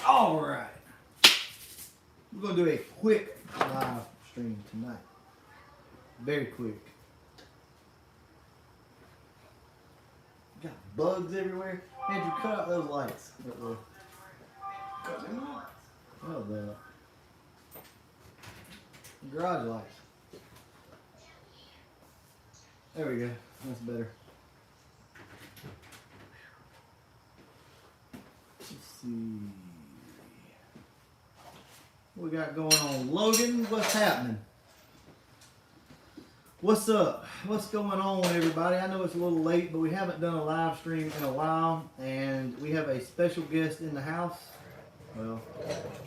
All right. We're going to do a quick live stream tonight. Very quick. Got bugs everywhere. Andrew, cut out those lights. Oh, the garage lights. There we go. That's better. Let's see. What we got going on? Logan, what's happening? What's up? What's going on, everybody? I know it's a little late, but we haven't done a live stream in a while, and we have a special guest in the house. Well,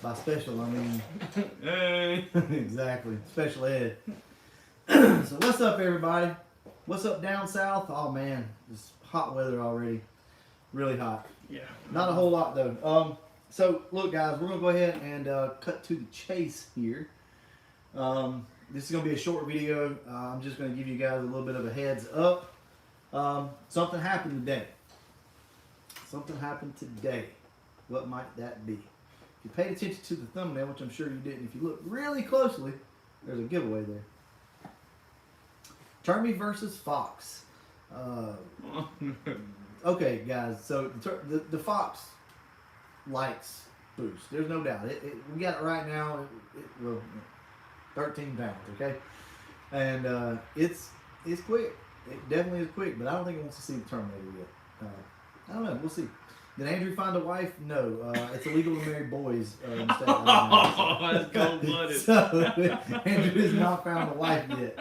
by special, I mean... Hey! Exactly. Special ed. So what's up, everybody? What's up down south? Oh, man. It's hot weather already. Really hot. Yeah. Not a whole lot, though. So, look, guys, we're going to go ahead and cut to the chase here. This is going to be a short video. I'm just going to give you guys a little bit of a heads up. Something happened today. Something happened today. What might that be? If you paid attention to the thumbnail, which I'm sure you didn't, if you look really closely, there's a giveaway there. Termy versus Fox. Okay, guys, so the Fox likes boost. There's no doubt. We got it right now. Well, 13 pounds, okay? And it's quick. It definitely is quick, but I don't think it wants to see the Terminator yet. I don't know. We'll see. Did Andrew find a wife? No. It's illegal to marry boys in the state of Alabama. Oh, that's cold-blooded. So, Andrew has not found a wife yet.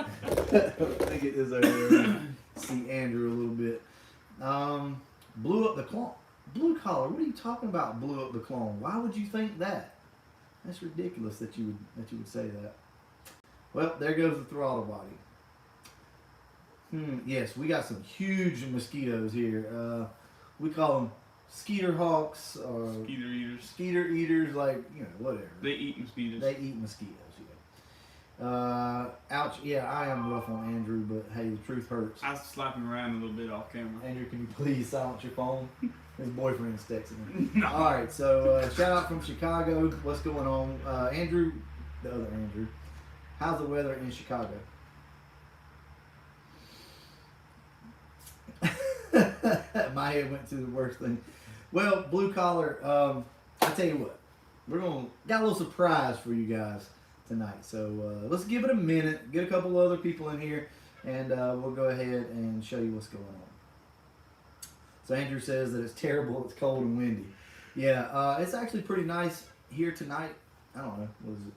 Let me get this over there. See Andrew a little bit. Blew up the clone. Blue collar. What are you talking about? Blew up the clone. Why would you think that? That's ridiculous that you would say that. Well, there goes the throttle body. Yes, we got some huge mosquitoes here. We call them skeeter hawks or Skeeter eaters. Skeeter eaters, like, you know, whatever. They eat mosquitoes. They eat mosquitoes, yeah. Ouch. Yeah, I am rough on Andrew, but hey, the truth hurts. I was slapping around a little bit off camera. Andrew, can you please silence your phone? His boyfriend's texting me. No. All right, so shout out from Chicago. What's going on? Andrew, the other Andrew. How's the weather in Chicago? My head went to the worst thing. Well, blue collar, I tell you what, got a little surprise for you guys tonight. So let's give it a minute, get a couple other people in here, and we'll go ahead and show you what's going on. So Andrew says that it's terrible, it's cold and windy. Yeah, it's actually pretty nice here tonight. I don't know, what is it?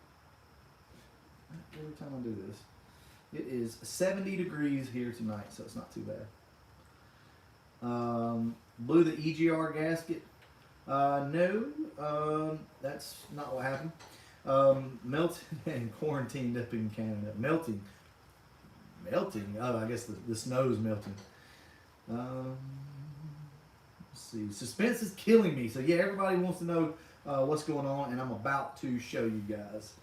Every time I do this. It is 70 degrees here tonight, so it's not too bad. Blew the EGR gasket. No, that's not what happened. Melted and quarantined up in Canada. Melting. Oh, I guess the snow's melting. Let's see. Suspense is killing me. So yeah, everybody wants to know what's going on, and I'm about to show you guys.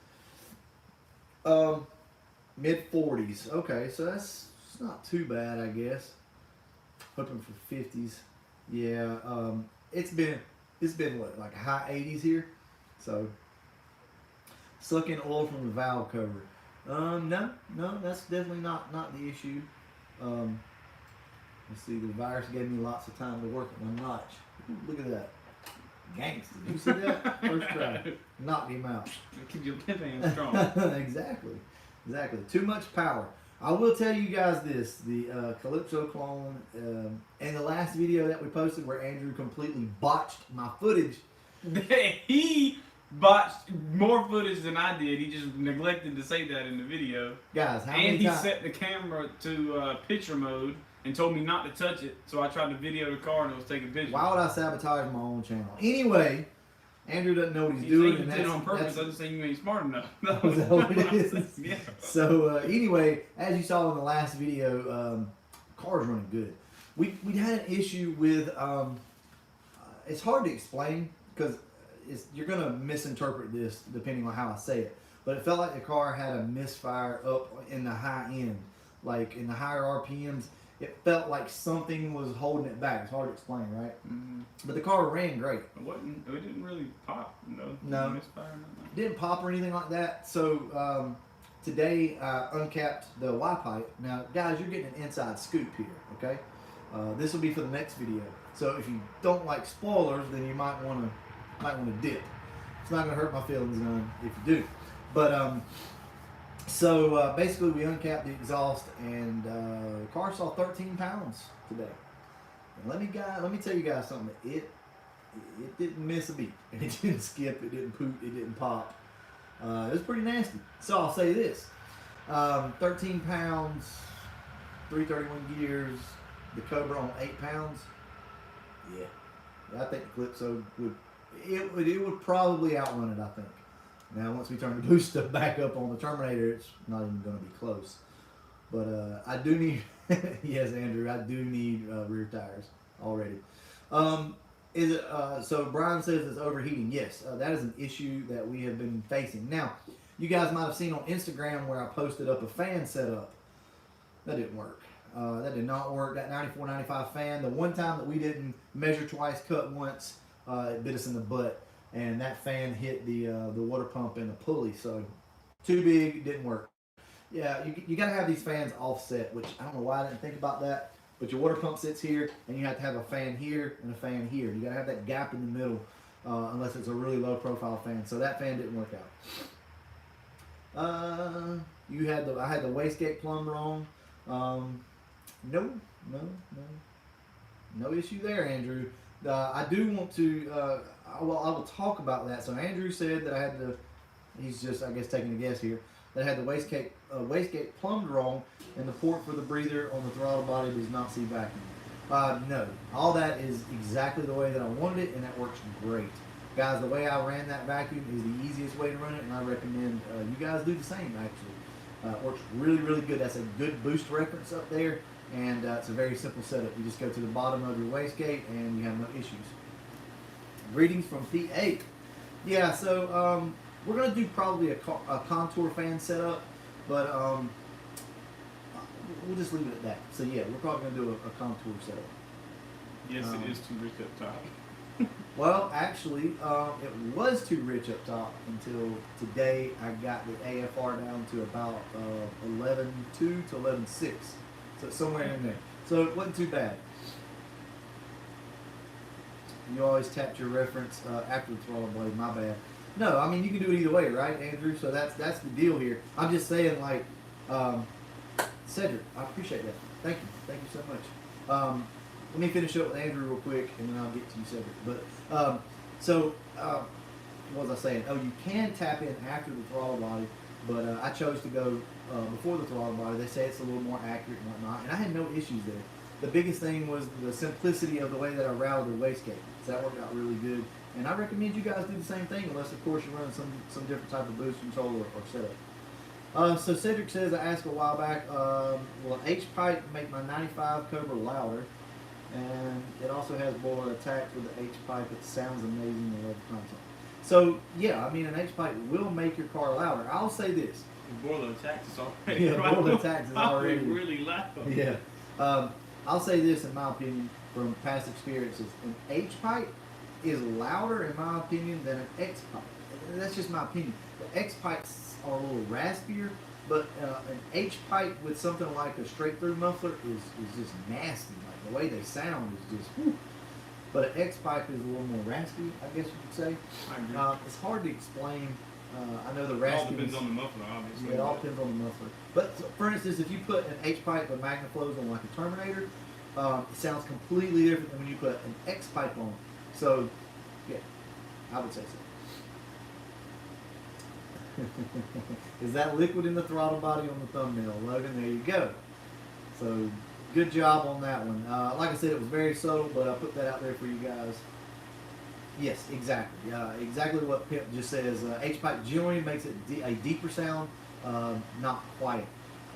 Mid 40s. Okay, so it's not too bad, I guess. Hoping for 50s. Yeah, it's been what, like high 80s here. So sucking oil from the valve cover. No, that's definitely not the issue. Let's see, the virus gave me lots of time to work at my notch. Ooh, look at that. Gangster. Did you see that? First try. Knocked him out. Keep your pimp hand strong. Exactly. Too much power. I will tell you guys this, the Calypso clone, in the last video that we posted where Andrew completely botched my footage. He botched more footage than I did. He just neglected to say that in the video. Guys, how many times? And times? he set the camera to picture mode and told me not to touch it. So I tried to video the car and it was taking pictures. Why would I sabotage my own channel? Anyway, Andrew doesn't know what he's You doing. did it on purpose. I just think you ain't smart enough. That Is that what it is? Yeah. So anyway, as you saw in the last video, car's running good. We had an issue with, it's hard to explain because you're going to misinterpret this depending on how I say it. But it felt like the car had a misfire up in the high end, like in the higher RPMs. it felt like something was holding it back. It's hard to explain, right? Mm-hmm. But the car ran great. It didn't really pop. No. Misfire, nothing. Didn't pop or anything like that. So today I uncapped the Y pipe. Now, guys, you're getting an inside scoop here. Okay, this will be for the next video. So if you don't like spoilers, then you might want to dip. It's not gonna hurt my feelings none if you do. But so basically we uncapped the exhaust, and the car saw 13 pounds today. And let me tell you guys something. It didn't miss a beat. It didn't skip. It didn't poop. It didn't pop. It was pretty nasty. So I'll say this: 13 pounds, 331 gears, the Cobra on 8 pounds. Yeah, I think the Calypso would probably outrun it. I think. Now once we turn the boost stuff back up on the Terminator, it's not even going to be close. But I do need, yes, Andrew, I do need rear tires already. Is it so? Brian says it's overheating. Yes, that is an issue that we have been facing. Now, you guys might have seen on Instagram where I posted up a fan setup. That didn't work. That did not work. That 94-95 fan. The one time that we didn't measure twice, cut once, it bit us in the butt, and that fan hit the water pump and the pulley. So too big, didn't work. Yeah, you got to have these fans offset, which I don't know why I didn't think about that. But your water pump sits here, and you have to have a fan here and a fan here. You got to have that gap in the middle, unless it's a really low profile fan. So that fan didn't work out. I had the wastegate plumb wrong. No issue there, Andrew. I do want to. I will talk about that. So Andrew said that I had to. He's just, I guess, taking a guess here. That had the wastegate plumbed wrong, and the port for the breather on the throttle body does not see vacuum. No, all that is exactly the way that I wanted it, and that works great. Guys, the way I ran that vacuum is the easiest way to run it, and I recommend you guys do the same, actually. It works really, really good. That's a good boost reference up there, and it's a very simple setup. You just go to the bottom of your wastegate, and you have no issues. Greetings from P8. Yeah, so we're going to do probably a contour fan setup, but we'll just leave it at that. So yeah, we're probably going to do a contour setup. Yes, it is too rich up top. Well, actually, it was too rich up top until today. I got the AFR down to about 11.2 to 11.6, so somewhere in there. So it wasn't too bad. You always tapped your reference after the throttle blade. My bad. No, I mean you can do it either way, right, Andrew? So that's the deal here. I'm just saying, like, Cedric, I appreciate that. Thank you so much. Let me finish up with Andrew real quick, and then I'll get to you, Cedric. But what was I saying? Oh, you can tap in after the throttle body, but I chose to go before the throttle body. They say it's a little more accurate and whatnot, and I had no issues there. The biggest thing was the simplicity of the way that I routed the wastegate. So that worked out really good. And I recommend you guys do the same thing, unless, of course, you're running some different type of boost control or setup. So Cedric says, I asked a while back, will an H-pipe make my 95 Cobra louder? And it also has boiler attached with the H-pipe. It sounds amazing. I love the content. So, yeah, I mean, an H-pipe will make your car louder. I'll say this. The boiler attached is already Yeah, boiler attached is already really loud. Yeah. I'll say this, in my opinion, from past experiences. An H-pipe is louder, in my opinion, than an X-pipe. That's just my opinion. The X-pipes are a little raspier, but an H-pipe with something like a straight-through muffler is just nasty. Like, the way they sound is just, whew. But an X-pipe is a little more raspy, I guess you could say. I agree. It's hard to explain. I know the It all raspiness. depends on the muffler, obviously. Yeah, it all depends on the muffler. But for instance, if you put an H-pipe with MagnaFlows on like a Terminator, it sounds completely different than when you put an X-pipe on. So, yeah, I would say so. Is that liquid in the throttle body on the thumbnail, Logan? There you go. So, good job on that one. Like I said, it was very subtle, but I put that out there for you guys. Yes, exactly. Exactly what Pimp just says. H-pipe generally makes it a deeper sound, not quite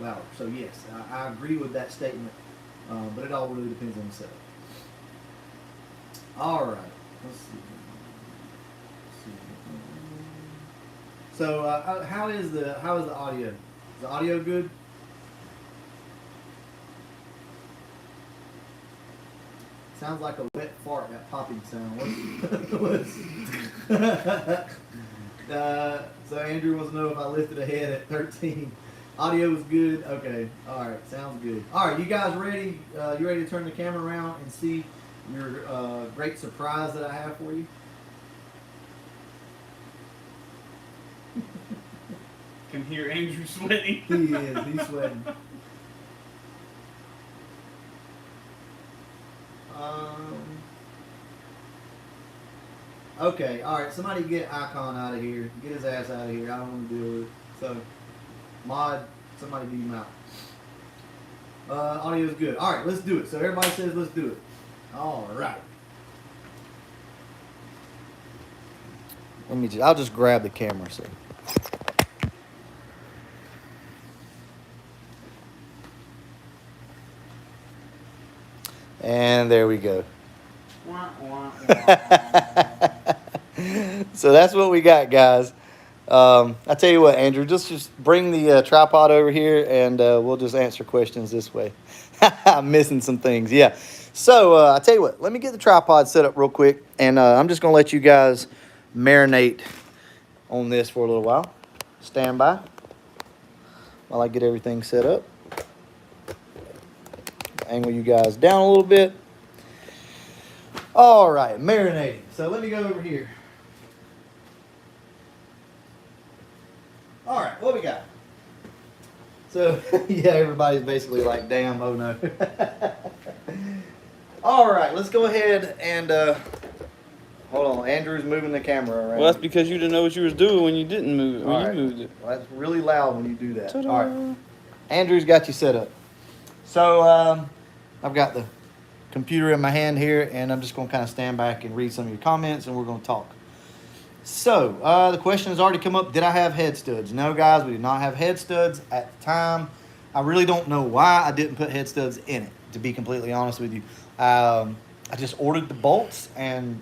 louder. So yes, I agree with that statement, but it all really depends on the setup. All right, let's see. So how is the audio? Is the audio good? Sounds like a wet fart, that popping sound. What's so Andrew wants to know if I lifted a head at 13. Audio was good. Okay. All right. Sounds good. All right. You guys ready? You ready to turn the camera around and see your great surprise that I have for you? Can hear Andrew sweating. He is. He's sweating. Okay, all right. Somebody get Icon out of here. Get his ass out of here. I don't want to deal with it. So, Mod, somebody beat him out. Audio's good. All right, let's do it. So everybody says let's do it. All right. I'll just grab the camera. So. And there we go. So that's what we got, guys. I tell you what, Andrew, just bring the tripod over here, and we'll just answer questions this way. I'm missing some things, yeah. So I tell you what, let me get the tripod set up real quick, and I'm just going to let you guys marinate on this for a little while. Stand by while I get everything set up. Angle you guys down a little bit. All right, marinating. So let me go over here. All right, what we got? So, yeah, everybody's basically like, damn, oh no. All right, let's go ahead and, hold on, Andrew's moving the camera around. Well, that's because you didn't know what you was doing when you didn't move it, when you moved it. Well, that's really loud when you do that. Ta-da. All right, Andrew's got you set up. So, I've got the computer in my hand here, and I'm just going to kind of stand back and read some of your comments, and we're going to talk. So, the question has already come up, did I have head studs? No, guys, we did not have head studs at the time. I really don't know why I didn't put head studs in it, to be completely honest with you. I just ordered the bolts, and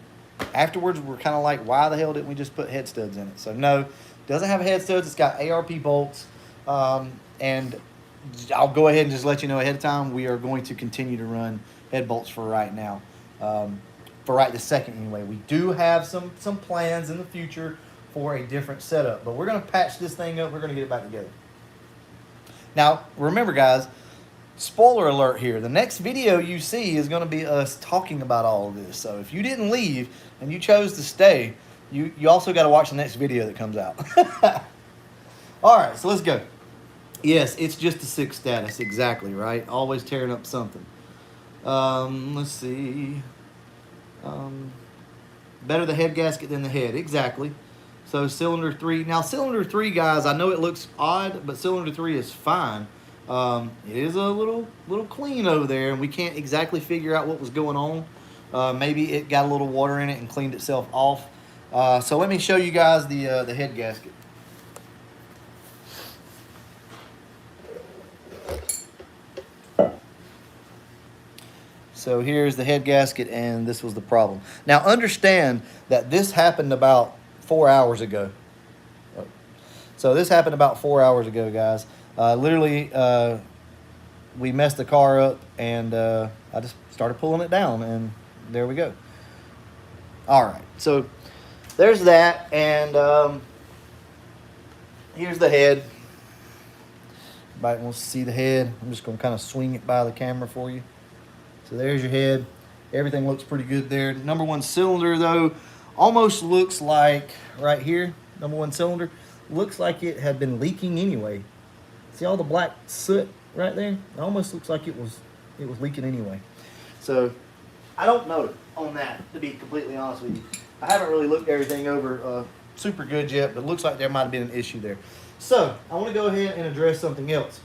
afterwards we're kind of like, why the hell didn't we just put head studs in it? So, no, it doesn't have head studs. It's got ARP bolts, and I'll go ahead and just let you know ahead of time, we are going to continue to run head bolts for right now. For right this second anyway. We do have some plans in the future for a different setup, but we're going to patch this thing up. We're going to get it back together. Now, remember guys, spoiler alert here. The next video you see is going to be us talking about all of this. So if you didn't leave and you chose to stay, you also got to watch the next video that comes out. All right, so let's go. Yes, it's just a 6 status, exactly, right? Always tearing up something. Let's see. Better the head gasket than the head, exactly. So cylinder 3. Now cylinder 3, guys, I know it looks odd, but cylinder 3 is fine. It is a little clean over there, and we can't exactly figure out what was going on. Maybe it got a little water in it and cleaned itself off. So let me show you guys the head gasket. So here's the head gasket, and this was the problem. Now understand that this happened about 4 hours ago. So this happened about 4 hours ago, guys. Literally, we messed the car up, and I just started pulling it down, and there we go. All right, so there's that, and here's the head. Everybody wants to see the head. I'm just going to kind of swing it by the camera for you. So there's your head. Everything looks pretty good there. Number 1 cylinder, though, almost looks like, right here, number 1 cylinder, looks like it had been leaking anyway. See all the black soot right there? It almost looks like it was leaking anyway. So I don't know on that, to be completely honest with you. I haven't really looked everything over super good yet, but it looks like there might have been an issue there. So I want to go ahead and address something else.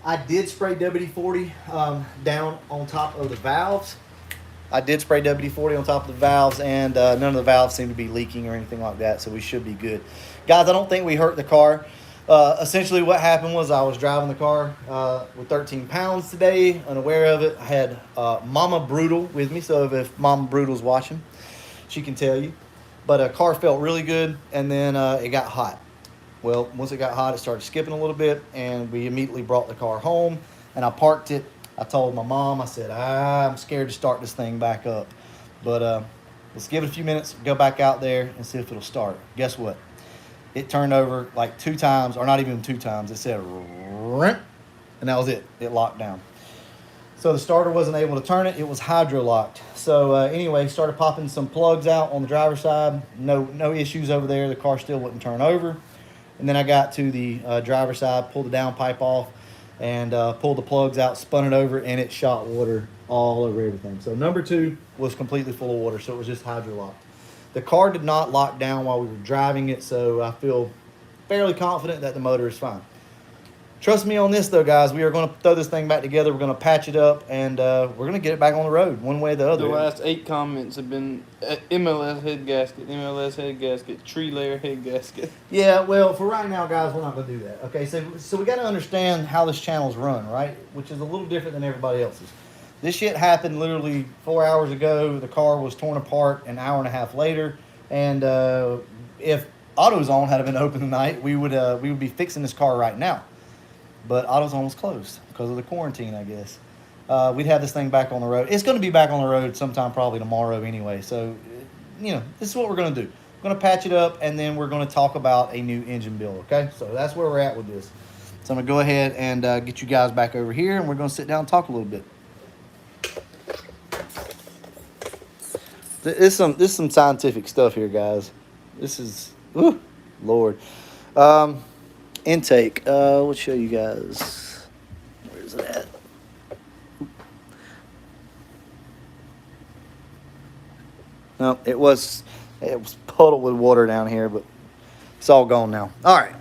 I did spray WD-40 down on top of the valves. I did spray WD-40 on top of the valves, and none of the valves seem to be leaking or anything like that, so we should be good. Guys, I don't think we hurt the car. Essentially what happened was I was driving the car with 13 pounds today, unaware of it. I had Mama Brutal with me, so if Mama Brutal's watching, she can tell you. But a car felt really good, and then it got hot. Well, once it got hot, it started skipping a little bit, and we immediately brought the car home, and I parked it I told my mom, I said, I'm scared to start this thing back up. But let's give it a few minutes, go back out there and see if it'll start. Guess what? It turned over like 2 times, or not even 2 times. It said, and that was it. It locked down. So the starter wasn't able to turn it. It was hydro locked. So anyway, started popping some plugs out on the driver's side. No issues over there. The car still wouldn't turn over. And then I got to the driver's side, pulled the downpipe off, and pulled the plugs out, spun it over, and it shot water all over everything. So number 2 was completely full of water, so it was just hydro locked. The car did not lock down while we were driving it, so I feel fairly confident that the motor is fine. Trust me on this, though, guys. We are going to throw this thing back together. We're going to patch it up, and we're going to get it back on the road one way or the other. The last 8 comments have been MLS head gasket, tree layer head gasket. Yeah, well, for right now, guys, we're not going to do that. Okay, so we got to understand how this channel's run, right? Which is a little different than everybody else's. This shit happened literally 4 hours ago. The car was torn apart an hour and a half later. And if AutoZone had been open tonight, we would be fixing this car right now. But AutoZone was closed because of the quarantine, I guess. We'd have this thing back on the road. It's going to be back on the road sometime probably tomorrow anyway. So, this is what we're going to do. We're going to patch it up, and then we're going to talk about a new engine build, okay? So that's where we're at with this. So I'm going to go ahead and get you guys back over here, and we're going to sit down and talk a little bit. This is some scientific stuff here, guys. This is, Lord. Intake. We'll show you guys. Where's it at? No, it was puddled with water down here, but it's all gone now. All right.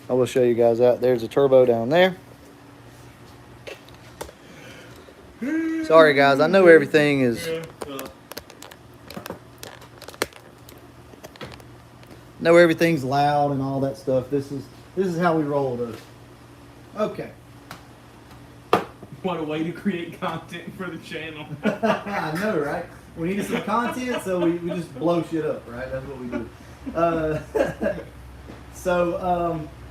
I will show you guys that. There's a turbo down there. Sorry, guys. I know everything is. Know everything's loud and all that stuff. This is how we roll those. Okay. What a way to create content for the channel. I know, right? We needed some content, so we just blow shit up, right? That's what we do.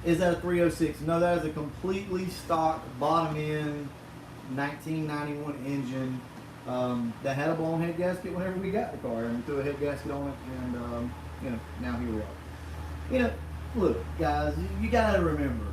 Is that a 306? No, that is a completely stock bottom end 1991 engine that had a blown head gasket whenever we got the car, and we threw a head gasket on it, and now here we are. Look, guys, you gotta remember,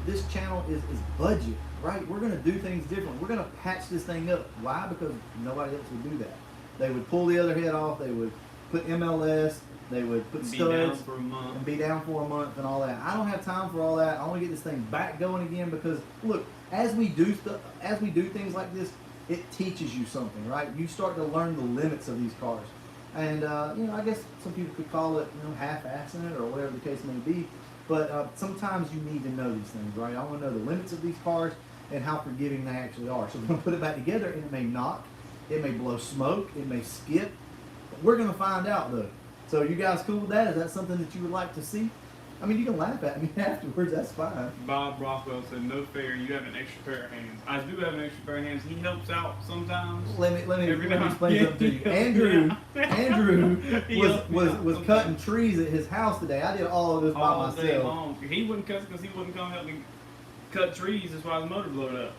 this channel is budget, right? We're gonna do things different. We're gonna patch this thing up. Why? Because nobody else would do that. They would pull the other head off. They would put MLS. They would put studs and be down for a month and all that. I don't have time for all that. I want to get this thing back going again because look, as we do things like this, it teaches you something, right? You start to learn the limits of these cars. And, I guess some people could call it, half-assing it or whatever the case may be. But sometimes you need to know these things, right? I want to know the limits of these cars and how forgiving they actually are. So we're going to put it back together, and it may knock. It may blow smoke. It may skip. But we're going to find out, though. So you guys cool with that? Is that something that you would like to see? I mean, you can laugh at me afterwards. That's fine. Bob Rothwell said, "No fair. You have an extra pair of hands." I do have an extra pair of hands. He helps out sometimes. Let me explain something to you. Andrew was cutting trees at his house today. I did all of this by myself. Day long. He wouldn't cut because he wouldn't come help me cut trees. That's why the motor blew up.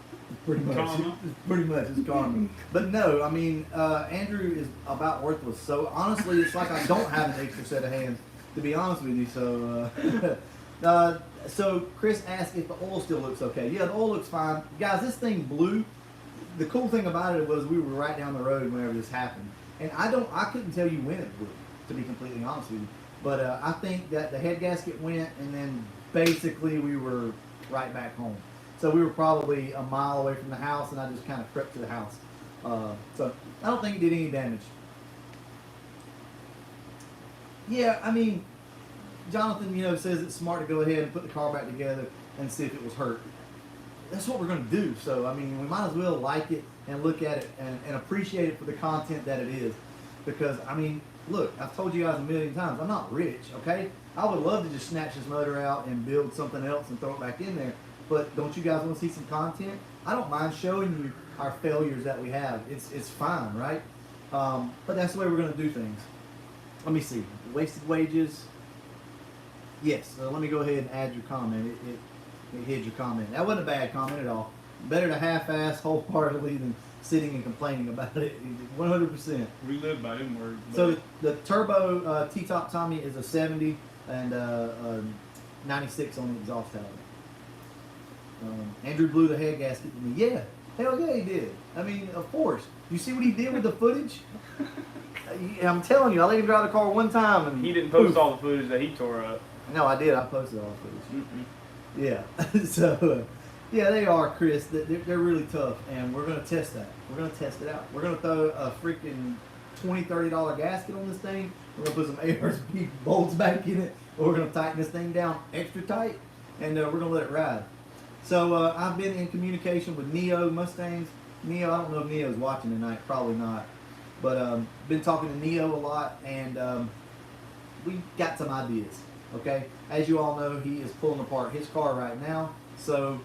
Pretty much, it's karma. But no, I mean, Andrew is about worthless. So honestly, it's like I don't have an extra set of hands, to be honest with you. So, so Chris asked if the oil still looks okay. Yeah, the oil looks fine. Guys, this thing blew. The cool thing about it was we were right down the road whenever this happened. And I couldn't tell you when it blew, to be completely honest with you. But I think that the head gasket went, and then basically we were right back home. So we were probably a mile away from the house, and I just kind of crept to the house. So I don't think it did any damage. Yeah, I mean, Jonathan, says it's smart to go ahead and put the car back together and see if it was hurt. That's what we're going to do. So, I mean, we might as well like it and look at it and appreciate it for the content that it is. Because, I mean, look, I've told you guys a million times, I'm not rich, okay? I would love to just snatch this motor out and build something else and throw it back in there. But don't you guys want to see some content? I don't mind showing you our failures that we have. It's fine, right? But that's the way we're going to do things. Let me see. Wasted wages. Yes. So let me go ahead and add your comment. It hid your comment. That wasn't a bad comment at all. Better to half-ass wholeheartedly than sitting and complaining about it. 100%. We live by them words. So the turbo T-top Tommy is a 70 and 96 on the exhaust tower. Andrew blew the head gasket to me. Yeah, hell yeah, he did. I mean, of course. You see what he did with the footage? I'm telling you, I let him drive the car one time, and he didn't post all the footage that he tore up. No, I did. I posted all the footage. Yeah. So, yeah, they are, Chris. They're really tough, and we're gonna test that. We're gonna test it out. We're gonna throw a freaking $20-$30 gasket on this thing. We're gonna put some ARSP bolts back in it. We're gonna tighten this thing down extra tight, and we're gonna let it ride. So I've been in communication with Neo Mustangs. Neo, I don't know if Neo's watching tonight. Probably not. But been talking to Neo a lot, and we got some ideas. Okay, as you all know, he is pulling apart his car right now, so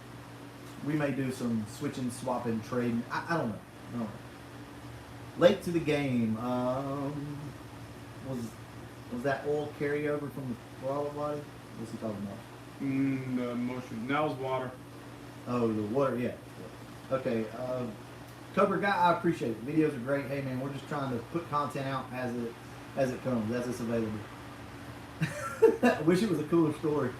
we may do some switching, swapping, trading. I don't know. Late to the game. Was that oil carryover from the throttle body? What's he talking about? The motion. That was water. Oh, the water, yeah. Okay, Cobra Guy, I appreciate it. Videos are great. Hey man, we're just trying to put content out as it comes, as it's available. I wish it was a cooler story.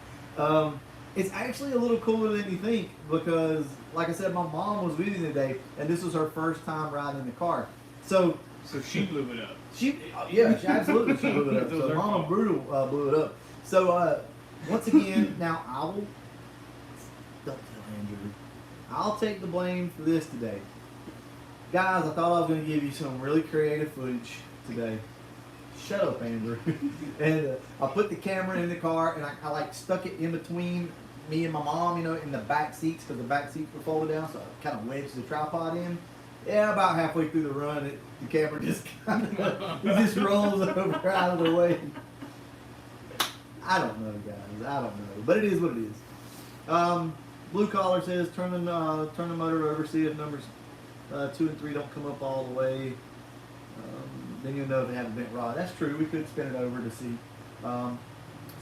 It's actually a little cooler than you think because, like I said, my mom was with me today, and this was her first time riding in the car. So she blew it up. She absolutely she blew it up. So Mama Brutal blew it up. So once again, now don't tell Andrew. I'll take the blame for this today. Guys, I thought I was going to give you some really creative footage today. Shut up, Andrew. And I put the camera in the car, and I like stuck it in between me and my mom, you know, in the back seats, because the back seats were folded down, so I kind of wedged the tripod in. Yeah, about halfway through the run, the camera just kind of just rolls over out of the way. I don't know, guys. I don't know, but it is what it is. Blue Collar says turn the motor over, see if numbers 2 and 3 don't come up all the way. Then you'll know they have a bent rod. That's true. We could spin it over to see. So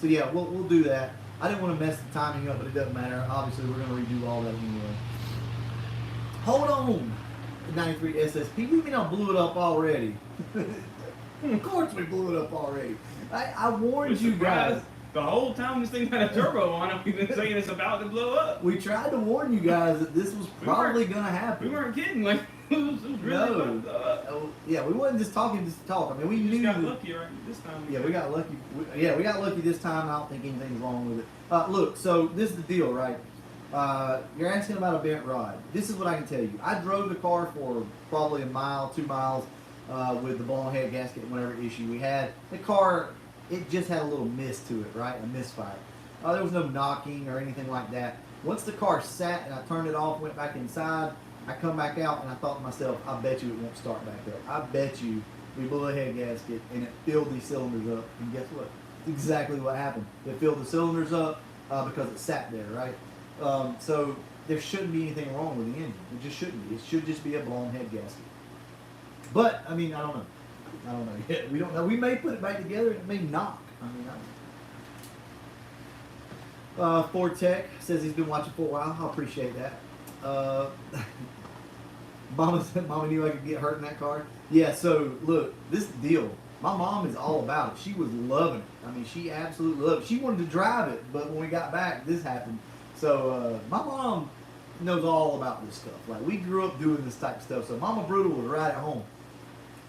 yeah, we'll do that. I didn't want to mess the timing up, but it doesn't matter. Obviously, we're going to redo all that anyway. Hold on, 93 SSP. We mean I blew it up already? Of course we blew it up already. I warned you guys. The whole time this thing had a turbo on it, we've been saying it's about to blow up. We tried to warn you guys that this was probably going to happen. We weren't kidding. Like, it was really about to blow up. Yeah, we wasn't just talking just to talk. I mean, we just knew. got lucky right this time. Yeah, we got lucky. We got lucky this time. I don't think anything's wrong with it. Look, so this is the deal, right? You're asking about a bent rod. This is what I can tell you. I drove the car for probably a mile, 2 miles, with the blown head gasket and whatever issue we had. The car, it just had a little miss to it, right? A misfire. There was no knocking or anything like that. Once the car sat and I turned it off, went back inside, I come back out and I thought to myself, I bet you it won't start back up. I bet you we blew a head gasket and it filled these cylinders up. And guess what? It's exactly what happened. It filled the cylinders up because it sat there, right? So there shouldn't be anything wrong with the engine. It just shouldn't be. It should just be a blown head gasket. But, I mean, I don't know. I don't know yet. We don't know. We may put it back together and it may knock. I mean, I don't know. Ford Tech says he's been watching for a while. I appreciate that. Mama knew I could get hurt in that car. Yeah, so look, this deal. My mom is all about it. She was loving it. I mean, she absolutely loved it. She wanted to drive it, but when we got back, this happened. So my mom knows all about this stuff. Like, we grew up doing this type of stuff. So Mama Brutal was right at home.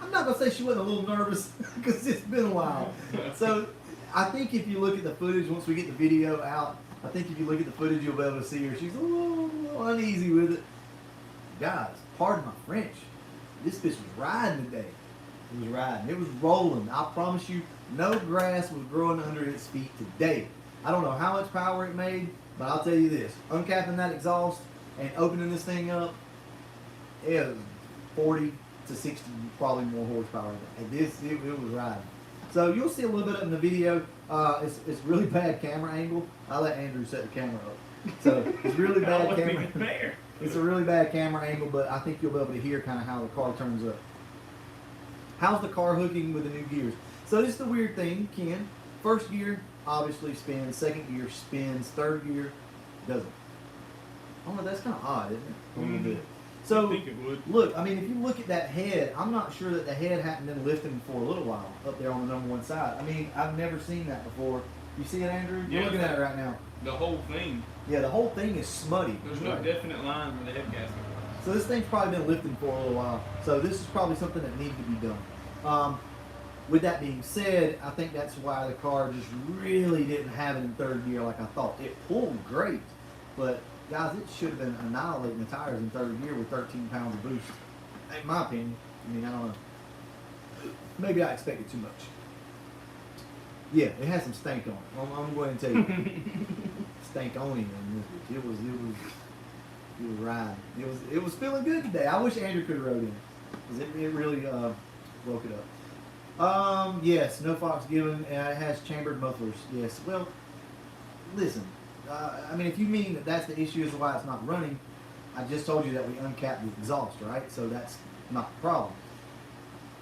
I'm not going to say she wasn't a little nervous because it's been a while. So I think if you look at the footage, once we get the video out, I think if you look at the footage, you'll be able to see her. She's a little uneasy with it. Guys, pardon my French. This bitch was riding today. It was riding. It was rolling. I promise you, no grass was growing under its feet today. I don't know how much power it made, but I'll tell you this. Uncapping that exhaust and opening this thing up, it was 40 to 60, probably more horsepower. And it was riding. So you'll see a little bit of it in the video. It's really bad camera angle. I let Andrew set the camera up. So it's really bad camera. It's a really bad camera angle, but I think you'll be able to hear kind of how the car turns up. How's the car hooking with the new gears? So this is the weird thing, Ken. First gear obviously spins. Second gear spins. Third gear doesn't. I don't know, that's kind of odd, isn't it? A little Mhm. bit. I So, think it would. look, I mean, if you look at that head, I'm not sure that the head hadn't been lifting for a little while up there on the number one side. I mean, I've never seen that before. You see it, Andrew? You're Yeah, looking at it right now. The whole thing. Yeah, the whole thing is smutty. There's no Right. definite line where the head gasket was. So this thing's probably been lifting for a little while. So this is probably something that needs to be done. With that being said, I think that's why the car just really didn't have it in third gear like I thought. It pulled great, but guys, it should have been annihilating the tires in third gear with 13 pounds of boost. In my opinion. I mean, I don't know. Maybe I expected too much. Yeah, it has some stank on it. I'm going to tell you. Stank on it. It was riding. It was feeling good today. I wish Andrew could have rode in it. 'Cause it really broke it up. Yes, no Fox given, and it has chambered mufflers. Yes. Well, listen. I mean, if you mean that that's the issue as to why it's not running, I just told you that we uncapped the exhaust, right? So that's not the problem.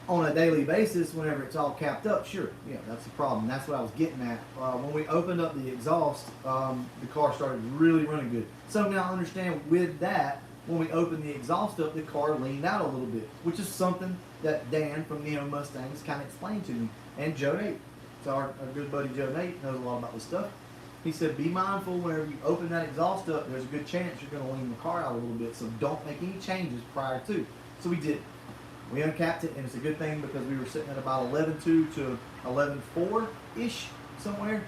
On a daily basis, whenever it's all capped up, sure, yeah, that's the problem. That's what I was getting at. When we opened up the exhaust, the car started really running good. So now understand with that, when we opened the exhaust up, the car leaned out a little bit, which is something that Dan from Neo Mustangs kind of explained to me. And Joe Nate, so our good buddy Joe Nate knows a lot about this stuff. He said, be mindful whenever you open that exhaust up, there's a good chance you're going to lean the car out a little bit, so don't make any changes prior to. So we did. We uncapped it, and it's a good thing because we were sitting at about 11.2 to 11.4-ish somewhere,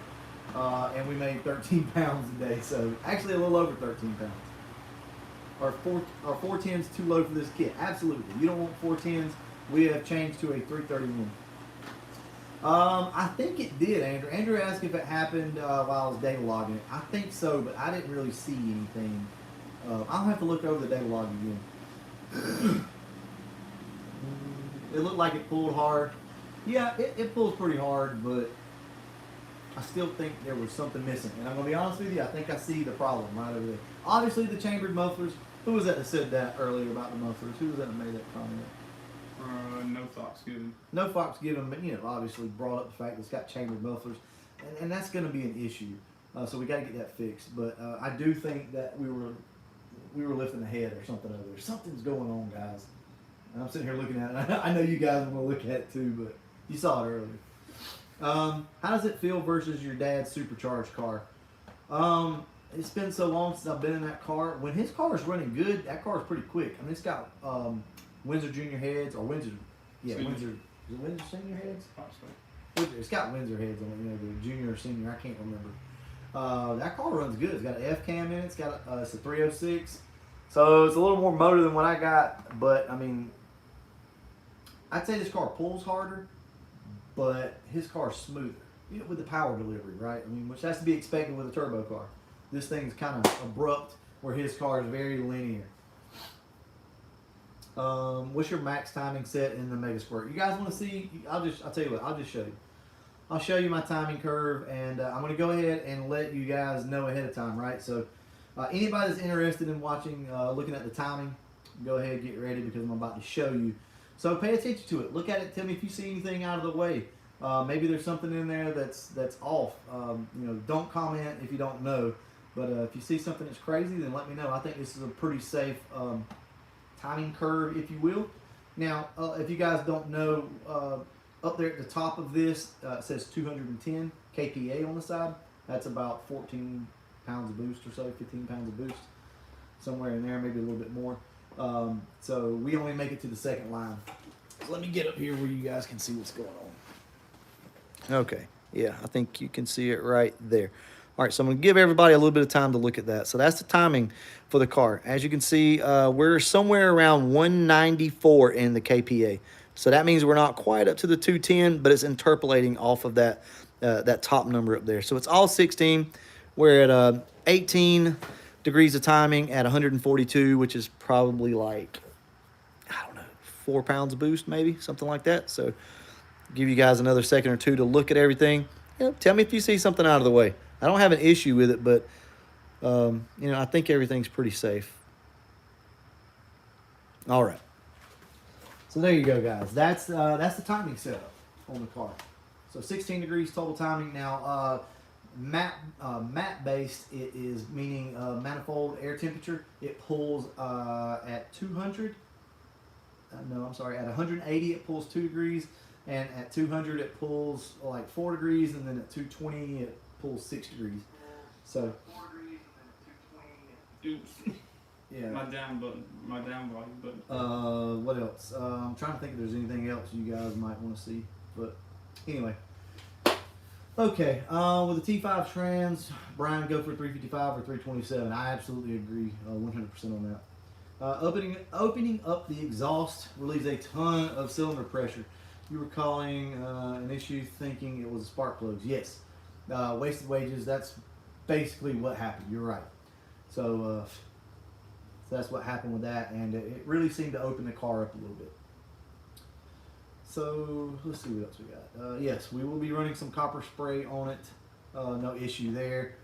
and we made 13 pounds a day, so actually a little over 13 pounds. Our 410's too low for this kit. Absolutely. You don't want 410s. We have changed to a 331. I think it did, Andrew. Andrew asked if it happened while I was data logging it. I think so, but I didn't really see anything. I'll have to look over the data log again. It looked like it pulled hard. Yeah, it pulls pretty hard, but I still think there was something missing. And I'm going to be honest with you, I think I see the problem right over there. Obviously, the chambered mufflers. Who was that said that earlier about the mufflers? Who was that made that comment? No Fox given. No Fox given, but obviously brought up the fact that it's got chambered mufflers, and that's going to be an issue. So we got to get that fixed. But I do think that we were lifting the head or something over there. Something's going on, guys. And I'm sitting here looking at it. I know you guys want to look at it too, but you saw it earlier. How does it feel versus your dad's supercharged car? It's been so long since I've been in that car. When his car is running good, that car is pretty quick. I mean, it's got Windsor Junior heads or Windsor, Senior. Windsor. Is it Windsor Senior heads? Possibly. It's got Windsor heads on it. The junior or senior, I can't remember. That car runs good. It's got an F cam in it. It's a 306. So it's a little more motor than what I got, but I mean, I'd say this car pulls harder, but his car's smoother with the power delivery, right? I mean, which has to be expected with a turbo car. This thing's kind of abrupt, where his car is very linear. What's your max timing set in the Mega Squirt? You guys want to see? I'll tell you what. I'll just show you. I'll show you my timing curve, and I'm going to go ahead and let you guys know ahead of time, right? So, anybody that's interested in watching, looking at the timing, go ahead, get ready because I'm about to show you. So pay attention to it. Look at it. Tell me if you see anything out of the way. Maybe there's something in there that's off. Don't comment if you don't know. But if you see something that's crazy, then let me know. I think this is a pretty safe timing curve, if you will. Now, if you guys don't know, up there at the top of this, it says 210 kPa on the side. That's about 14 pounds of boost or so, 15 pounds of boost. Somewhere in there, maybe a little bit more. So we only make it to the second line. So let me get up here where you guys can see what's going on. Okay, yeah, I think you can see it right there. All right, so I'm going to give everybody a little bit of time to look at that. So that's the timing for the car. As you can see, we're somewhere around 194 in the kPa. So that means we're not quite up to the 210, but it's interpolating off of that that top number up there. So it's all 16. We're at 18 degrees of timing at 142, which is probably like, I don't know, 4 pounds of boost, maybe, something like that. So give you guys another second or two to look at everything. Tell me if you see something out of the way. I don't have an issue with it, but I think everything's pretty safe. All right. So there you go, guys. That's the timing setup on the car. So 16 degrees total timing. Now, Matte based, it is meaning manifold air temperature. It pulls at 200. No, I'm sorry. At 180, it pulls 2 degrees, and at 200, it pulls like 4 degrees, and then at 220, it pulls 6 degrees. So. 4 degrees and then 220. Oops. Yeah. My down volume button. What else? I'm trying to think if there's anything else you guys might want to see, but anyway. Okay, with the T5 trans, Brian, go for 355 or 327. I absolutely agree, 100% on that. Opening up the exhaust relieves a ton of cylinder pressure. You were calling an issue thinking it was spark plugs. Yes, wasted wages. That's basically what happened. You're right. So that's what happened with that, and it really seemed to open the car up a little bit. So let's see what else we got. Yes, we will be running some copper spray on it. No issue there.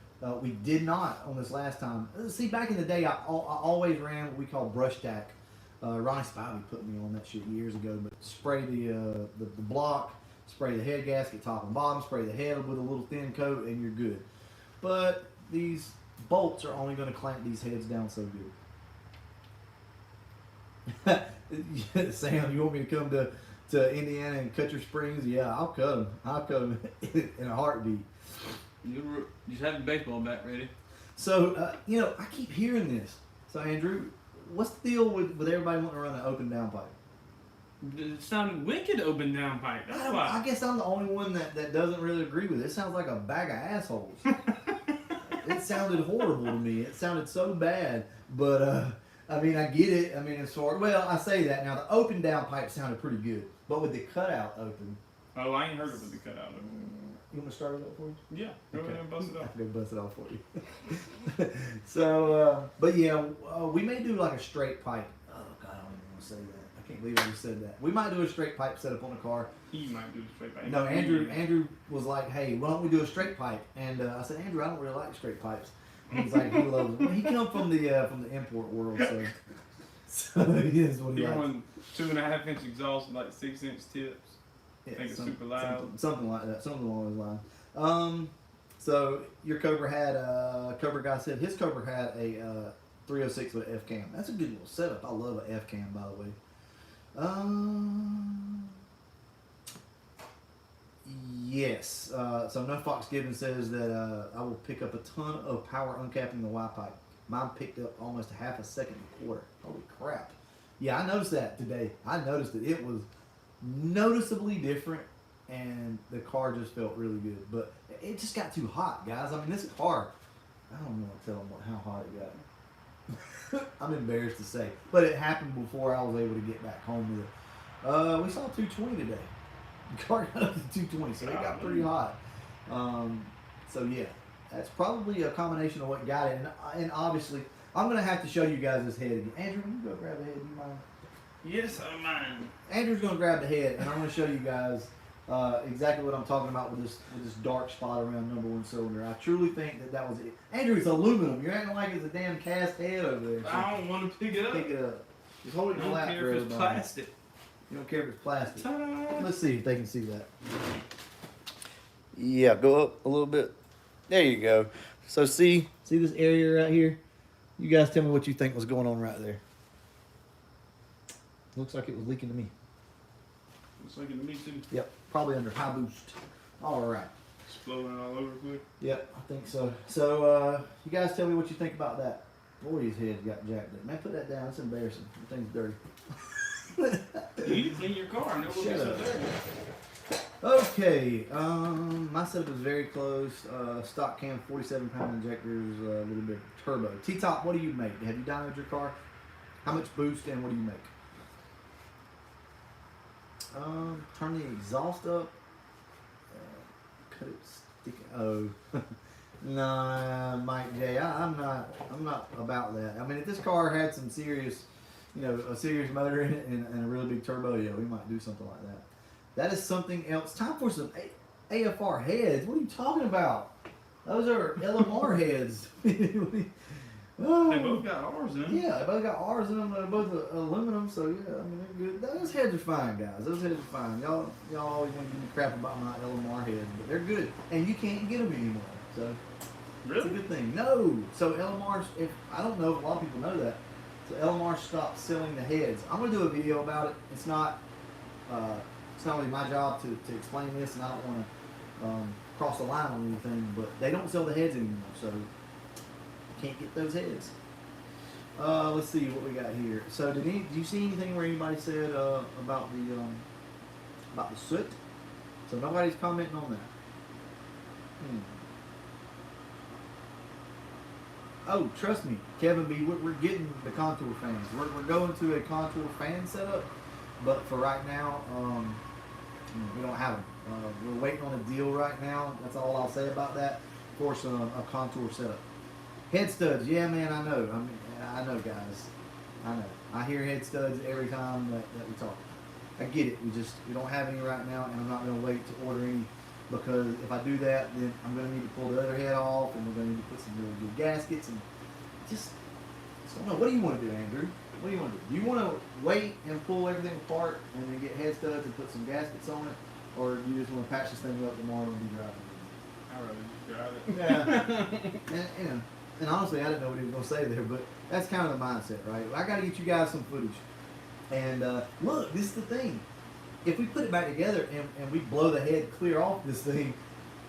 We did not on this last time. See, back in the day, I always ran what we call brush tack. Ronnie Spivey put me on that shit years ago. But spray the block, spray the head gasket top and bottom, spray the head with a little thin coat, and you're good. But these bolts are only going to clamp these heads down so good. Sam, you want me to come to Indiana and cut your springs? Yeah, I'll cut them. I'll cut them in a heartbeat. You just have your baseball bat ready. So, I keep hearing this. So, Andrew, what's the deal with everybody wanting to run an open down pipe? It sounded wicked open down pipe. That's why. I guess I'm the only one that doesn't really agree with it. It sounds like a bag of assholes. It sounded horrible to me. It sounded so bad. But, I get it. It's sort. Well, I say that. Now, the open down pipe sounded pretty good. But with the cutout open. Oh, I ain't heard it with the cutout open. You want to start it up for you? Yeah, go ahead and bust it I off. can go bust it off for you. So, but yeah, we may do like a straight pipe. Oh, God, I don't even want to say that. I can't believe I just said that. We might do a straight pipe setup on the car. He might do a straight pipe. No, Andrew was like, hey, why don't we do a straight pipe? And I said, Andrew, I don't really like straight pipes. And he's like, he loves it. Well, he come from the import world, so he is what he He likes. won 2.5-inch exhaust with like 6-inch tips. Yeah, I think it's super loud. Something like that. Something along those lines. So your Cobra had Cobra guy said his Cobra had a 306 with an F cam. That's a good little setup. I love an F cam, by the way. Yes. So No Fox Gibbons says that I will pick up a ton of power uncapping the Y pipe. Mine picked up almost a half a second and a quarter. Holy crap! Yeah, I noticed that today. I noticed that it was noticeably different, and the car just felt really good. But it just got too hot, guys. This car, I don't know what to tell them how hot it got. I'm embarrassed to say, but it happened before I was able to get back home with it. We saw 220 today. The car got up to 220, so it got pretty hot. So yeah, that's probably a combination of what got it, and obviously I'm gonna have to show you guys this head again. Andrew, can you go grab the head? Do you mind? Yes, I mind. Andrew's gonna grab the head, and I'm gonna show you guys exactly what I'm talking about with this dark spot around number 1 cylinder. I truly think that was it. Andrew, it's aluminum. You're acting like it's a damn cast head over there. So I don't want to pick it up. pick it up. Just hold it I in the don't lap care for if it's everybody. plastic. You don't care if it's plastic. Ta-da. Let's see if they can see that. Yeah, go up a little bit. There you go. So see this area right here? You guys tell me what you think was going on right there. Looks like it was leaking to me. Looks like it to me too. Yep, probably under high boost. All right. Exploding all over the place. Yep, I think so. So, you guys tell me what you think about that. Boy, his head got jacked up. Man, put that down. It's embarrassing. The thing's dirty. You need to clean your car. No Shut so up. dirty. Okay, my setup is very close. Stock cam, 47-pound injectors, a little bit turbo. T-Top, what do you make? Have you downloaded your car? How much boost and what do you make? Turn the exhaust up. Cut it sticking. Oh, nah, Mike J. I'm not about that. If this car had some serious, a serious motor in it and a really big turbo, yeah, we might do something like that. That is something else. Time for some AFR heads. What are you talking about? Those are LMR heads. Oh. They both got R's in them. Yeah, they both got R's in them. They're both aluminum, so yeah, they're good. Those heads are fine, guys. Those heads are fine. Y'all always want to give me crap about my LMR heads, but they're good, and you can't get them anymore. So it's a Really? good thing. No. So LMR's, if I don't know if a lot of people know that. So LMR stopped selling the heads. I'm gonna do a video about it. It's not really my job to explain this, and I don't want to cross the line on anything. But they don't sell the heads anymore, so you can't get those heads. Let's see what we got here. So did you see anything where anybody said about the soot? So nobody's commenting on that. Oh, trust me, Kevin B, we're getting the contour fans. We're going to a contour fan setup, but for right now, we don't have them. We're waiting on a deal right now. That's all I'll say about that. For a contour setup. Head studs, yeah, man, I know. I know, guys. I know. I hear head studs every time that we talk. I get it. We don't have any right now, and I'm not going to wait to order any, because if I do that, then I'm going to need to pull the other head off, and we're going to need to put some really good gaskets, and just don't know. What do you want to do, Andrew? What do you want to do? Do you want to wait and pull everything apart and then get head studs and put some gaskets on it, or do you just want to patch this thing up tomorrow and be driving? I'd rather just drive it. Yeah. And honestly, I didn't know what he was going to say there, but that's kind of the mindset, right? I got to get you guys some footage. And look, this is the thing. If we put it back together and we blow the head clear off this thing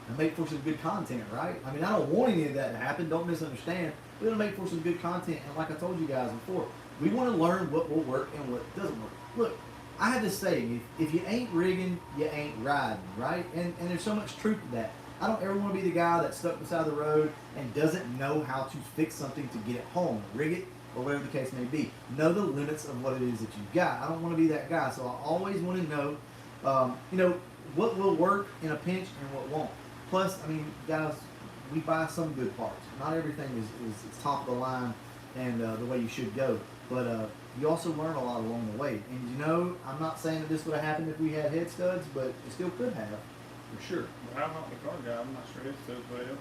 and make for some good content, right? I mean, I don't want any of that to happen. Don't misunderstand. We're going to make for some good content. And like I told you guys before, we want to learn what will work and what doesn't work. Look, I have this saying, if you ain't rigging, you ain't riding, right? And there's so much truth to that. I don't ever want to be the guy that's stuck beside the road and doesn't know how to fix something to get it home, rig it, or whatever the case may be. Know the limits of what it is that you've got. I don't want to be that guy, so I always want to know, what will work in a pinch and what won't. Plus, I mean, guys, we buy some good parts. Not everything is top of the line and the way you should go, but you also learn a lot along the way. And I'm not saying that this would have happened if we had head studs, but it still could have, for sure. Well, I'm not the car guy. I'm not sure head studs will help.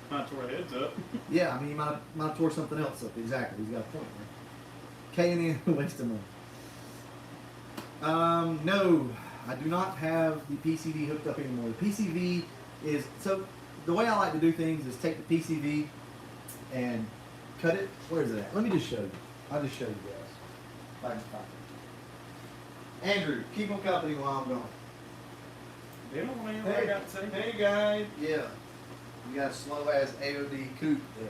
Might tore heads up. Yeah, I mean, you might have tore something else up. Exactly. He's got a point there. K&N waste of money. No, I do not have the PCV hooked up anymore. The PCV is, so the way I like to do things is take the PCV and cut it. Where is it at? Let me just show you. I'll just show you guys. If I can find it. Andrew, keep on company while I'm gone. They don't want to hear what I got to say. Hey guys. Yeah. You got a slow ass AOD coupe. Yeah.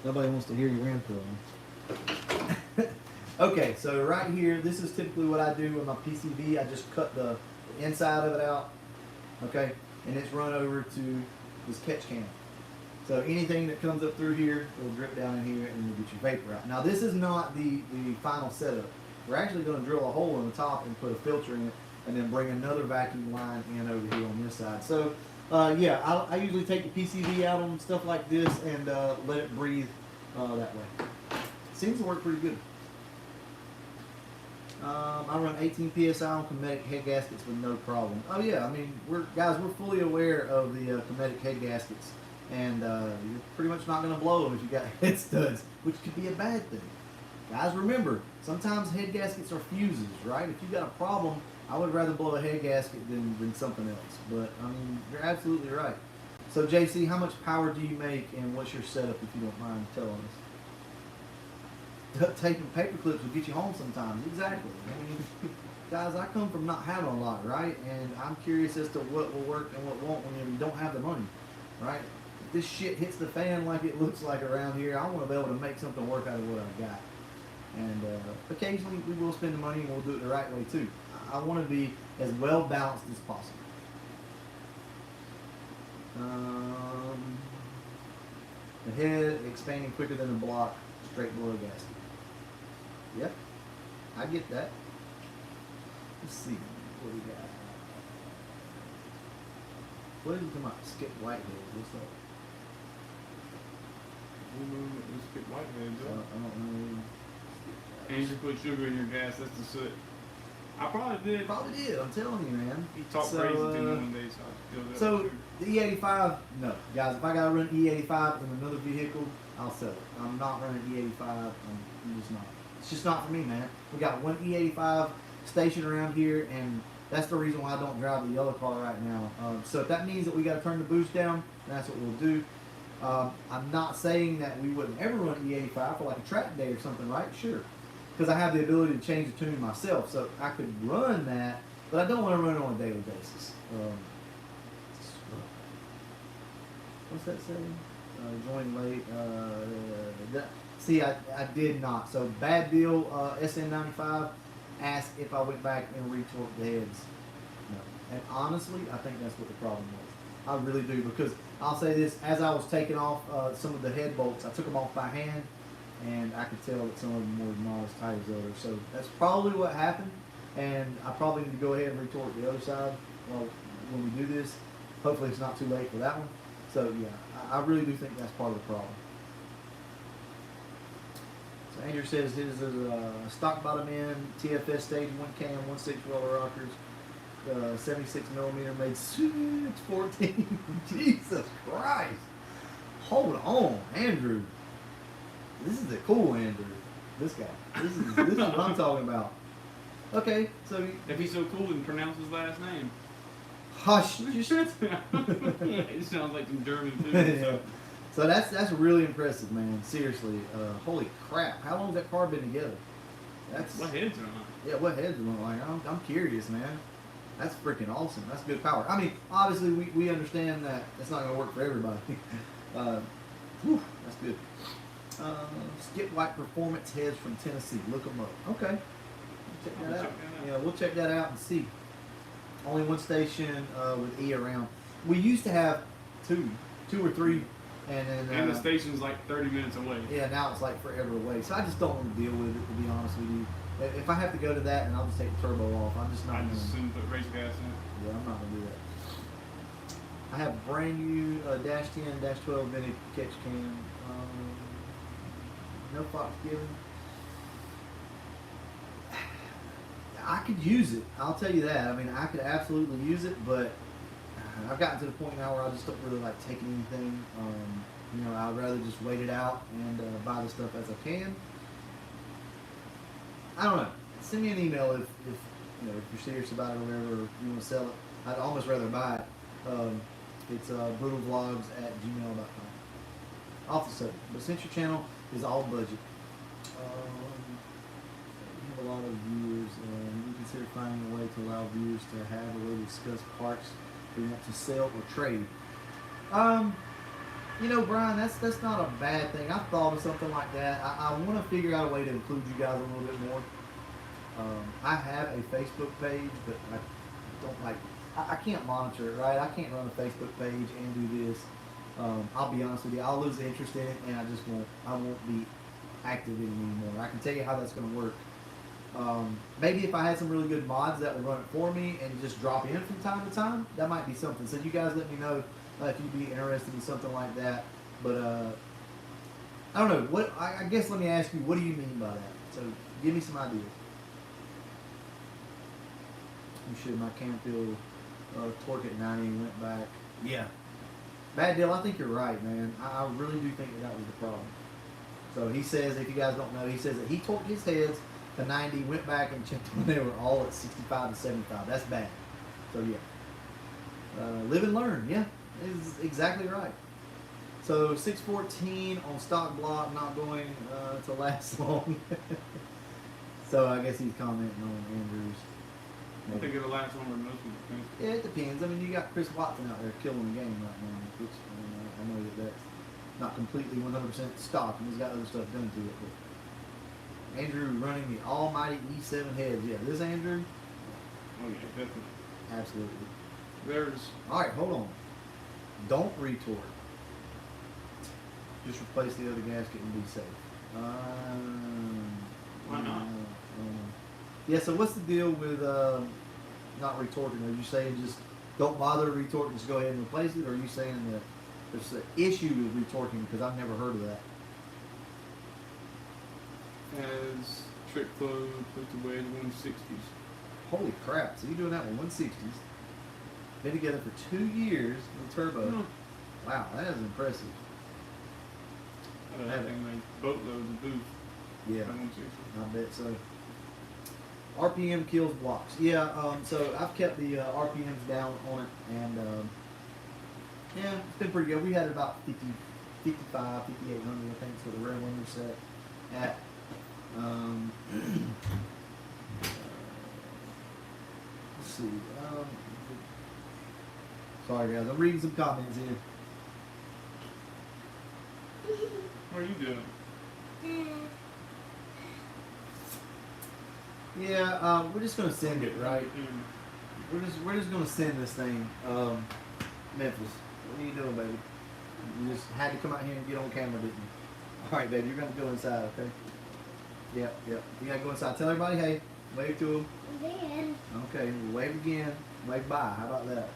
Nobody wants to hear your input on. Okay, so right here, this is typically what I do with my PCV. I just cut the inside of it out. Okay, and it's run over to this catch can. So anything that comes up through here will drip down in here and you'll get your vapor out. Now this is not the final setup. We're actually going to drill a hole in the top and put a filter in it, and then bring another vacuum line in over here on this side. So yeah, I usually take the PCV out on stuff like this and let it breathe that way. Seems to work pretty good. I run 18 PSI on Cometic head gaskets with no problem. Oh yeah, I mean, we're fully aware of the Cometic head gaskets, and you're pretty much not going to blow them if you got head studs, which could be a bad thing. Guys, remember, sometimes head gaskets are fuses, right? If you got a problem, I would rather blow a head gasket than something else. But I mean, you're absolutely right. So JC, how much power do you make, and what's your setup, if you don't mind telling us? Duct tape and paper clips will get you home sometimes. Exactly. I mean, guys, I come from not having a lot, right? And I'm curious as to what will work and what won't when you don't have the money, right? If this shit hits the fan like it looks like around here, I want to be able to make something work out of what I've got. And occasionally we will spend the money and we'll do it the right way too. I want to be as well balanced as possible. The head expanding quicker than the block, straight below gasket. Yep, I get that. Let's see what we got. What is it about Skip Whitehead? What's up? Let's get whiteheads I up. don't know. And you put sugar in your gas, that's the soot. I probably did. Probably did. I'm telling you, man. He talked So, crazy to me one day, so I filled up So with sugar. the E85, no, guys. If I gotta run E85 in another vehicle, I'll sell it. I'm not running E85. I'm just not. It's just not for me, man. We got one E85 station around here, and that's the reason why I don't drive the yellow car right now. So if that means that we gotta turn the boost down, that's what we'll do. I'm not saying that we wouldn't ever run E85 for like a track day or something, right? Sure. Because I have the ability to change the tune myself, so I could run that, but I don't want to run it on a daily basis. What's that saying? Join late. See, I did not. So bad deal. SN95 asked if I went back and retorqued the heads. No. And honestly, I think that's what the problem was. I really do, because I'll say this: as I was taking off some of the head bolts, I took them off by hand, and I could tell that some of them were not as tight as others. So that's probably what happened, and I probably need to go ahead and retorque the other side when we do this. Hopefully, it's not too late for that one. So yeah, I really do think that's part of the problem. So Andrew says his is a stock bottom end TFS stage 1 cam 1/6 roller rockers, 76 millimeter made 614. Jesus Christ! Hold on, Andrew. This is the cool Andrew. This guy. This is what I'm talking about. Okay, so If he's so cool, then pronounce his last name. hush. It sounds like some German food. Yeah. So that's really impressive, man. Seriously, holy crap! How long has that car been together? That's What heads are on? yeah. What heads are on? Like I'm curious, man. That's freaking awesome. That's good power. I mean, obviously we understand that it's not going to work for everybody. Whew, that's good. Skip White Performance heads from Tennessee. Look them up. Okay, check that out. Yeah, we'll check that out and see. Only one station with E around. We used to have two or three, and then And the station's like 30 minutes away. yeah, now it's like forever away. So I just don't want to deal with it, to be honest with you. If I have to go to that, then I'll just take the turbo off. I'm just not. I Gonna, just assume put race gas in it. yeah, I'm not gonna do that. I have brand new dash 10, dash 12 vintage catch cam. No Fox given. I could use it. I'll tell you that. I mean, I could absolutely use it, but I've gotten to the point now where I just don't really like taking anything. You know, I'd rather just wait it out and buy the stuff as I can. I don't know. Send me an email if you know if you're serious about it or whatever. Or you want to sell it. I'd almost rather buy it. It's brutalvlogs@gmail.com. Off the subject, but since your channel is all budget, you have a lot of viewers. We consider finding a way to allow viewers to have a way to discuss parts they want to sell or trade. You know, Brian, that's not a bad thing. I've thought of something like that. I want to figure out a way to include you guys a little bit more. I have a Facebook page, but I don't like. I can't monitor it, right? I can't run a Facebook page and do this. I'll be honest with you. I'll lose interest in it, and I won't be active in it anymore. I can tell you how that's going to work. Maybe if I had some really good mods that would run it for me and just drop in from time to time, that might be something. So you guys let me know if you'd be interested in something like that. But I don't know. What I guess let me ask you, what do you mean by that? So give me some ideas. You should. My cam feel torque at 90 and went back. Yeah. Bad deal. I think you're right, man. I really do think that was the problem. So he says, if you guys don't know, he says that he torqued his heads to 90, went back and checked when they were all at 65 to 75. That's bad. So yeah. Live and learn. Yeah. Is exactly right. So 614 on stock block, not going to last long. So I guess he's commenting on Andrews. I think it'll last longer than most people think. Yeah, it depends. I mean, you got Chris Watson out there killing the game right now, which I know that that's not completely 100% stock, and he's got other stuff done to it. But Andrew running the almighty E7 heads. Yeah, this Andrew. Oh yeah, definitely. Absolutely. There's. All right, hold on. Don't retort. Just replace the other gasket and be safe. Why not? Yeah, so what's the deal with not retorting? Are you saying just don't bother retorting, just go ahead and replace it? Or are you saying that there's an issue with retorting? Because I've never heard of that. Has trick flow, twisted wedge, 160s. Holy crap, so you're doing that with 160s. Been together for 2 years with turbo. Hmm. Wow, that is impressive. That thing made boatloads of boost. Yeah, 160. I bet so. RPM kills blocks. Yeah, so I've kept the RPMs down on it, and yeah, it's been pretty good. We had about 55, 5800, I think is what the red one was set at. Let's see. Sorry guys, I'm reading some comments here. What are you doing? Yeah, we're just gonna send it, right? We're just gonna send this thing. Memphis, what are you doing, baby? You just had to come out here and get on camera, didn't you? All right, baby, you're gonna go inside, okay? Yep. You gotta go inside. Tell everybody, hey, wave to them. Then. Okay, wave again. Wave bye. How about that?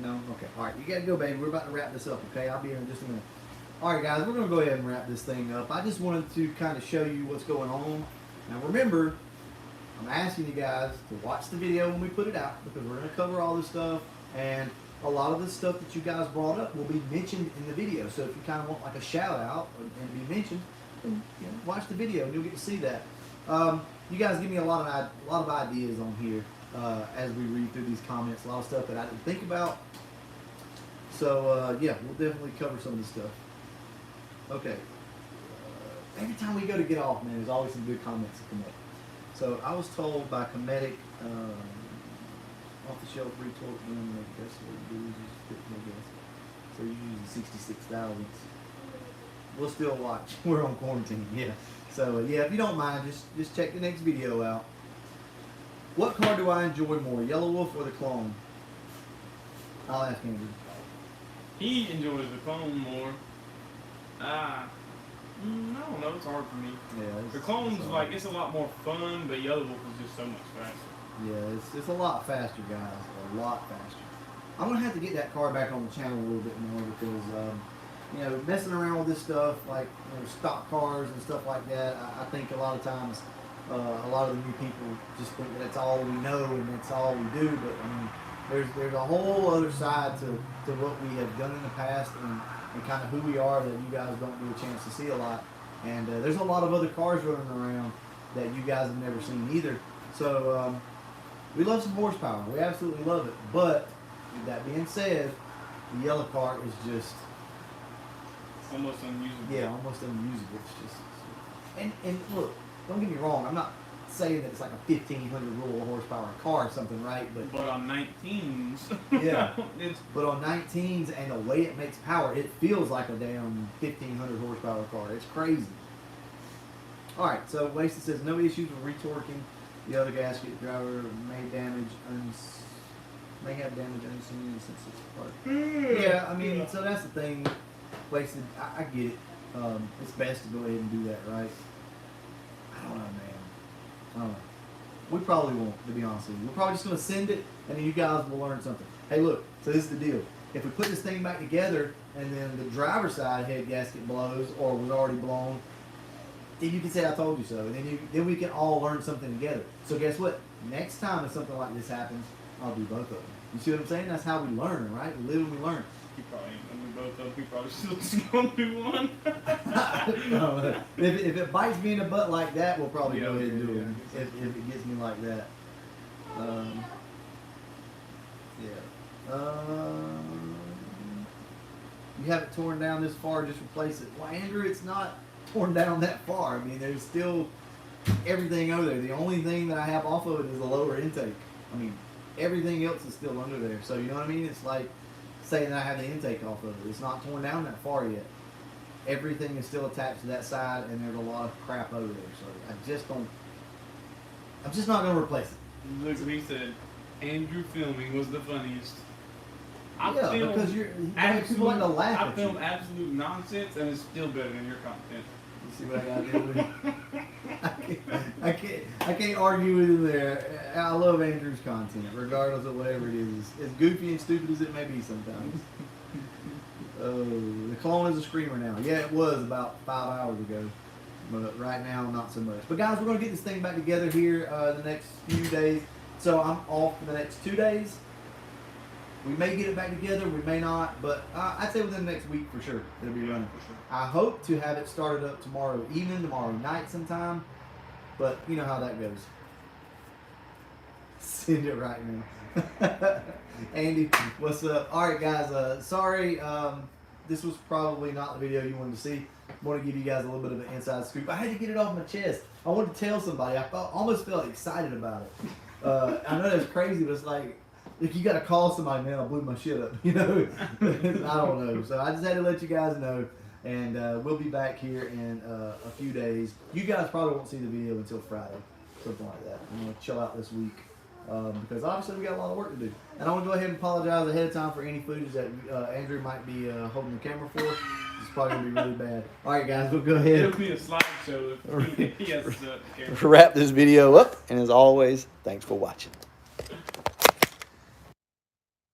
No? Okay. All right, you gotta go, baby. We're about to wrap this up, okay? I'll be here in just a minute. All right, guys, we're gonna go ahead and wrap this thing up. I just wanted to kind of show you what's going on. Now, remember, I'm asking you guys to watch the video when we put it out because we're gonna cover all this stuff, and a lot of the stuff that you guys brought up will be mentioned in the video. So if you kind of want like a shout out and be mentioned, then watch the video and you'll get to see that. You guys give me a lot of ideas on here as we read through these comments. A lot of stuff that I didn't think about. So yeah, we'll definitely cover some of this stuff. Okay. Every time we go to get off, man, there's always some good comments that come up. So I was told by Comedic, off-the-shelf retort gun, I guess what you do is just fit, I guess. So you're using 66 thousandths. We'll still watch. We're on quarantine, yeah. So yeah, if you don't mind, just check the next video out. What car do I enjoy more, Yellow Wolf or the Clone? I'll ask Andrew. He enjoys the clone more. I don't know. It's hard for me. Yeah, The clone's like it's a lot more fun, but Yellow Wolf is just so much faster. Yeah, it's a lot faster, guys. A lot faster. I'm gonna have to get that car back on the channel a little bit more because, you know, messing around with this stuff like stock cars and stuff like that. I think a lot of times, a lot of the new people just think that that's all we know and that's all we do. But I mean, there's a whole other side to what we have done in the past and kind of who we are that you guys don't get a chance to see a lot. And there's a lot of other cars running around that you guys have never seen either. So we love some horsepower. We absolutely love it. But with that being said, the yellow car is just Almost unusable. yeah, almost unusable. It's just and look, don't get me wrong. I'm not saying that it's like a 1500 rural horsepower car or something, right? But on 19s, Yeah. it's But on 19s and the way it makes power, it feels like a damn 1500 horsepower car. It's crazy. All right, so Wasted says no issues with retorquing. The other gasket driver may have damage unseen since it's part. Yeah, I mean, so that's the thing. Wasted, I get it. It's best to go ahead and do that, right? I don't know, man. I don't know. We probably won't, to be honest with you. We're probably just going to send it, and then you guys will learn something. Hey, look, so this is the deal. If we put this thing back together, and then the driver's side head gasket blows, or was already blown, then you can say, I told you so. And then we can all learn something together. So guess what? Next time if something like this happens, I'll do both of them. You see what I'm saying? That's how we learn, right? We live and we learn. he probably ain't gonna do both of them. He probably still just gonna do one. No, if it bites me in the butt like that, we'll probably Yeah, go ahead and do yeah, it. yeah. If it gets me like that. You have it torn down this far, just replace it. Well, Andrew, it's not torn down that far. I mean, there's still everything over there. The only thing that I have off of it is the lower intake. I mean, everything else is still under there. So, you know what I mean? It's like saying that I have the intake off of it. It's not torn down that far yet. Everything is still attached to that side, and there's a lot of crap over there. So, I'm just not going to replace it. Look what he said. Andrew filming was the funniest. I Yeah, filmed because people like to laugh I at filmed you. absolute nonsense, and it's still better than your content. You see what I got to do? I can't argue with him there. I love Andrew's content, regardless of whatever it is. As goofy and stupid as it may be sometimes. Oh, the clone is a screamer now. Yeah, it was about 5 hours ago. But right now, not so much. But guys, we're going to get this thing back together here the next few days. So I'm off for the next 2 days. We may get it back together, we may not, but I'd say within the next week for sure it'll be running. For sure. I hope to have it started up tomorrow evening, tomorrow night sometime, but you know how that goes. Send it right now. Andy, what's up? All right, guys. Sorry, this was probably not the video you wanted to see. I want to give you guys a little bit of an inside scoop. I had to get it off my chest. I wanted to tell somebody. I almost felt excited about it. I know that's crazy, but it's like you got to call somebody, man. I blew my shit up. You know, I don't know. So I just had to let you guys know. And we'll be back here in a few days. You guys probably won't see the video until Friday, something like that. I'm gonna chill out this week because obviously we got a lot of work to do. And I want to go ahead and apologize ahead of time for any footage that Andrew might be holding the camera for. It's probably gonna be really bad. All right, guys, we'll go ahead. It'll be a slideshow if he has to set up the camera. Wrap this video up, and as always, thanks for watching.